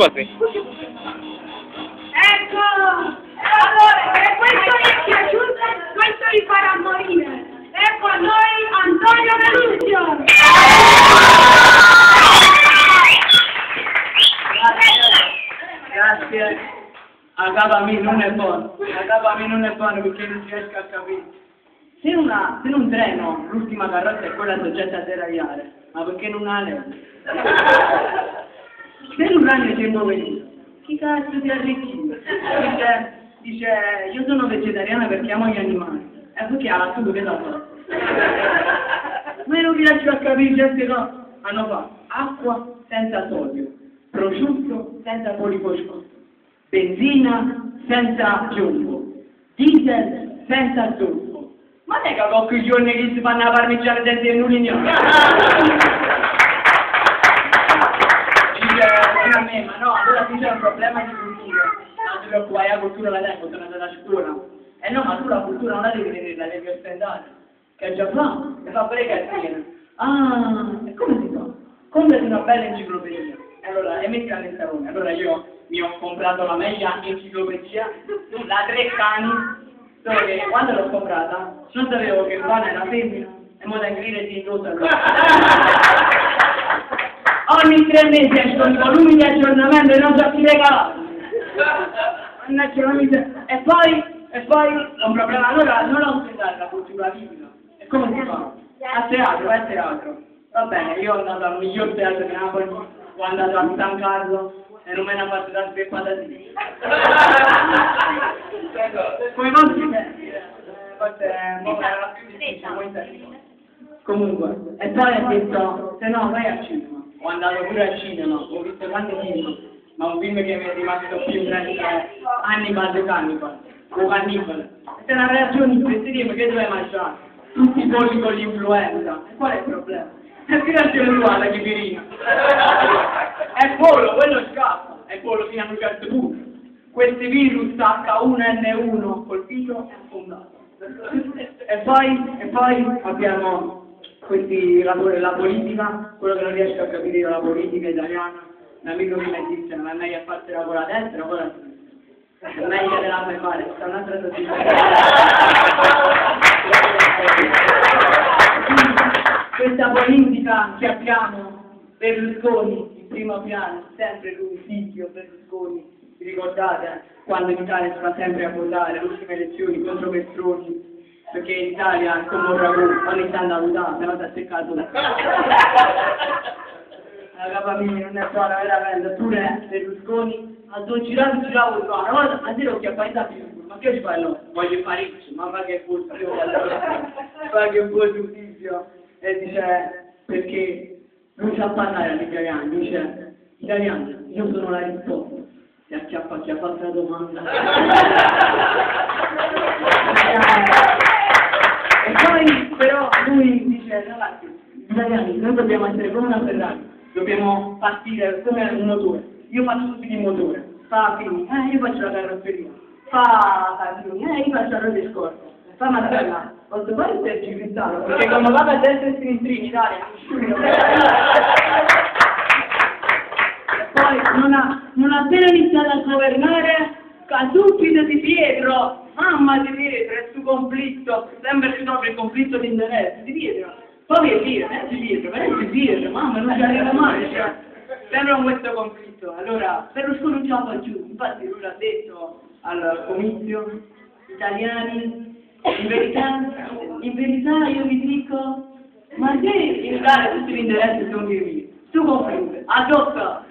sposi. Ecco! Allora, se questo gli è piaciuto, questo li farà morire. Ecco a noi Antonio Meluzio! Grazie. A capo a me non è buono. A capo a me non è buono perché non si riesce a capire. Se in un treno l'ultima carrozza è quella soggetta a deragliare, ma perché non ha lei? Se in un ragno c'è poverino, chi cazzo ti arricchisce? Dice, io sono vegetariana perché amo gli animali. E perché ha la tua che la fa? Ma io non riesco a capire certe cose. Hanno fatto acqua senza sodio, prosciutto senza polifosfato, benzina senza piombo, diesel senza zucchero. Ma non è che con quei giorni che si fanno a parmigiare dentro il nullino? Dice a me, ma no, allora qui c'è un problema di cultura. Non ti preoccupare, la cultura la tengo, sono andata a scuola. E no, ma tu la cultura non la devi vedere, la devi ostentare. Che già fa? E fa pure cazzine. Ah, e come si fa? Comprati una bella enciclopedia. E mettila nel salone. Allora io mi ho comprato la meglio enciclopedia, la Treccani. Solo che quando l'ho comprata non sapevo che il pane era femmina e mo da ingrire si indossa ogni 3 mesi escono i volumi di aggiornamento e non so chi regalare. E poi è un problema, allora non ho usato la cultura viva. E come si fa? A teatro. Va bene, io sono andato al miglior teatro di Napoli, sono andato a San Carlo e non me ne ha fatto da tre patatine. Come posso dire? Forse era più difficile. Comunque, e poi ho detto, se no vai al cinema. Ho andato pure al cinema, ho visto tanti film, ma un film che mi è rimasto più impresso è Hannibal the Cannibal, o Cannibale. E se una reazione di questi film che dove mangiare? Tutti i polli con l'influenza. E qual è il problema? È che reazione tua alla chipirina. È pollo, quello scappa, è pollo fino a un certo punto. Questi virus H1N1 colpito e affondato. E poi abbiamo la politica, quello che non riesco a capire io, la politica italiana. Un amico mi dice, ma è meglio a farsi con la destra o con la sinistra? È meglio che la fai fare, sta un'altra situazione. Questa politica che abbiamo, Berlusconi in primo piano, sempre lui, figlio Berlusconi, vi ricordate quando in Italia si va sempre a votare le ultime elezioni contro Petroni, perché in Italia è come un ragù, ogni tanto a votare, se no si è seccato. La capa mia non è buona, veramente, pure Berlusconi, a due girare una volta, a dire che a paese più, ma che ci fai no? Voglio fare X, ma fa che fosse, fa che fosse un tizio. E dice, perché non sa parlare agli italiani, dice, italiani, io sono la risposta, e acchiappa chi ha fatto la domanda. E poi però lui dice, ragazzi, italiani, noi dobbiamo essere come una Ferrari, dobbiamo partire come un motore, io faccio subito il motore, fa fini, io faccio la carrozzeria, fa casini, io faccio la rosa scorta. Fa Marcella, posso fare il tergiventato? Perché quando vado a destra e sinistra in Italia, poi non ha appena iniziato a governare, subito Di Pietro, mamma Di Pietro, è su conflitto, sempre risolve il conflitto di interesse, Di Pietro, poi Di Pietro, mamma non ci arriva mai, cioè, sempre con questo conflitto, allora, Berlusconi non ce la fa giù, infatti lui l'ha detto al comizio, italiani, in verità io vi dico, ma che in Italia tutti gli interessi sono di me, tu conflitto, addosso!